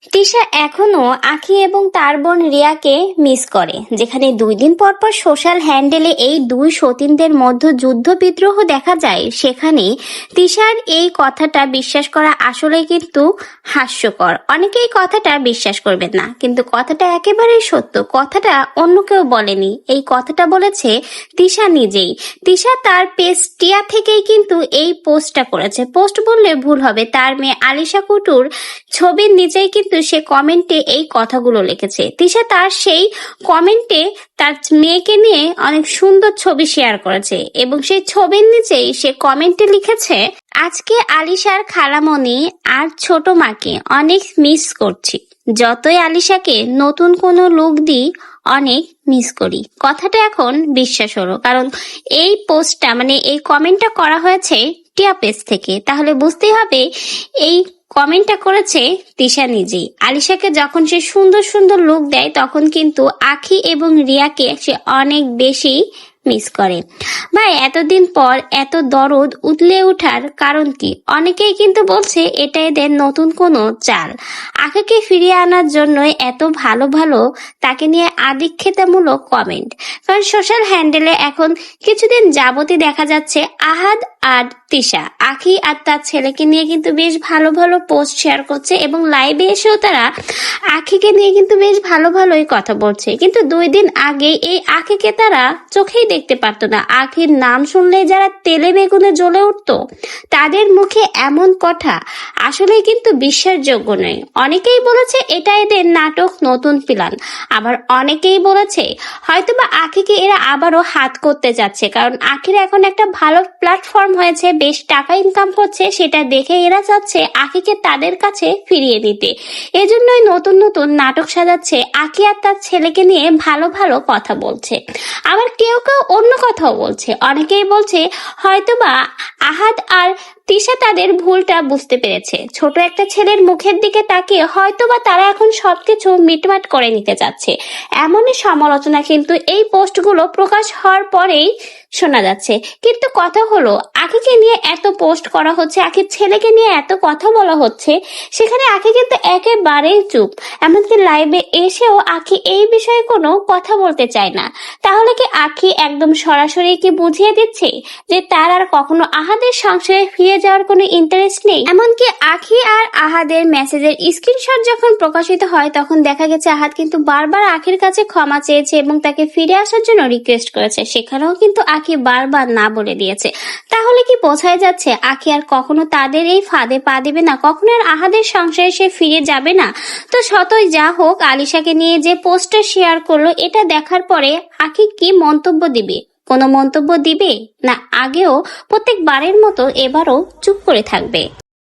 তিশা এখনো আখি এবং তার বোন রিয়াকে মিস করে। যেখানে 2 দিন পর পর সোশ্যাল হ্যান্ডেলে এই দুই সতীনদের মধ্যে যুদ্ধ বিদ্রোহ দেখা যায়, সেখানে তিশার এই কথাটা বিশ্বাস করা আসলে কিন্তু হাস্যকর। অনেকেই কথাটা বিশ্বাস করবেন না, কিন্তু কথাটা একেবারেই সত্য। কথাটা অন্য কেউ বলেনি, এই কথাটা বলেছে তিশা নিজেই। তিশা তার পেজ টিয়া থেকেই কিন্তু এই পোস্টটা করেছে। পোস্ট বললে ভুল হবে, তার মেয়ে আলিশা কুটুর ছবির নিচেই কিন্তু সে কমেন্টে এই কথাগুলো লিখেছে। তিশা তার সেই কমেন্টে তার মেয়েকে নিয়ে অনেক সুন্দর ছবি শেয়ার করেছে এবং সেই ছবির নিচেই সে কমেন্টে লিখেছে, আজকে আলিশার খালামণি আর ছোট মাকে অনেক মিস করছি। যতই আলিশাকে নতুন কোনো লুক দিই, অনেক মিস করি। কথাটা এখন বিশ্বাস হলো, কারণ এই পোস্টটা এই কমেন্টটা করা হয়েছে টিয়া পেজ থেকে। তাহলে বুঝতেই হবে এই কমেন্টটা করেছে তিশা নিজেই। আলিশাকে যখন সে সুন্দর সুন্দর লুক দেয়, তখন কিন্তু আখি এবং রিয়াকে সে অনেক বেশি মিস করে। ভাই, এতদিন পর এত দরদ উতলে ওঠার কারণ কি? অনেকেই কিন্তু বলছে এটা এদের নতুন কোনো চাল। আখিকে ফিরিয়ে আনার জন্য এত ভালো ভালো তাকে নিয়ে আদিক্ষেতামূলক কমেন্ট। কারণ সোশ্যাল হ্যান্ডেলে এখন কিছুদিন যাবতই দেখা যাচ্ছে আহাদ আর তিশা আখি আর তার ছেলেকে নিয়ে কিন্তু বেশ ভালো ভালো পোস্ট শেয়ার করছে এবং লাইভে এসেও তারা আখিকে নিয়ে কিন্তু বেশ ভালো ভালোই কথা বলছে। কিন্তু 2 দিন আগে এই আখিকে তারা চোখেই দেখতে পারতো না। আখির নাম শুনলে যারা তেলে বেগুনে জ্বলে উঠতো, তাদের মুখে এমন কথা আসলে কিন্তু বিশ্বাসযোগ্য নয়। অনেকেই বলেছে এটা এদের নাটক, নতুন প্ল্যান। আবার অনেকেই বলেছে হয়তোবা আখিকে এরা আবারও হাত করতে যাচ্ছে, কারণ আখির এখন একটা ভালো প্ল্যাটফর্ম হয়েছে, বেশ টাকা ইনকাম করছে, সেটা দেখে এরা চাচ্ছে আখিকে তাদের কাছে ফিরিয়ে দিতে। এজন্যই নতুন নতুন নাটক সাজাচ্ছে, আখি আর তার ছেলেকে নিয়ে ভালো ভালো কথা বলছে। আবার কেউ কেউ অন্য কথাও বলছে। অনেকেই বলছে হয়তোবা আহাদ আর তিশা তাদের ভুলটা বুঝতে পেরেছে। ছোট একটা ছেলের মুখের দিকে তাকিয়ে হয়তোবা তারা এখন সবকিছু মিটমাট করে নিতে যাচ্ছে। এমনই সমালোচনা কিন্তু এই পোস্টগুলো প্রকাশ হওয়ার পরেই শোনা যাচ্ছে। কিন্তু কথা হলো, আখিকে নিয়ে এত পোস্ট করা হচ্ছে, আখির ছেলেকে নিয়ে এত কথা বলা হচ্ছে, সেখানে আখি কিন্তু একেবারেই চুপ। এমনকি লাইভে এসেও আখি এই বিষয়ে কোনো কথা বলতে চায় না। তাহলে কি আখি একদম সরাসরি কি বুঝিয়ে দিচ্ছে যে তার আর কখনো আহাদের সংসারে ফিরে যাওয়ার কোনো ইন্টারেস্ট নেই? এমনকি আখি আর আহাদের মেসেজের স্ক্রিনশট যখন প্রকাশিত হয়, তখন দেখা গেছে আহাদ কিন্তু বারবার আখির কাছে ক্ষমা চেয়েছে এবং তাকে ফিরে আসার জন্য রিকোয়েস্ট করেছে। সেখানেও কিন্তু আখি বারবার না বলে দিয়েছে। তাহলে কি বোঝাই যাচ্ছে আখি আর কখনো তাদের এই ফাঁদে পা দিবে না, কখনো আর আহাদের সংসারে সে ফিরে যাবে না? তো শতই যা হোক, আলিশাকে নিয়ে যে পোস্টটা শেয়ার করলো, এটা দেখার পরে আখি কি মন্তব্য দিবে? কোনো মন্তব্য দিবে না আগেও প্রত্যেকবারের মতো এবারও চুপ করে থাকবে?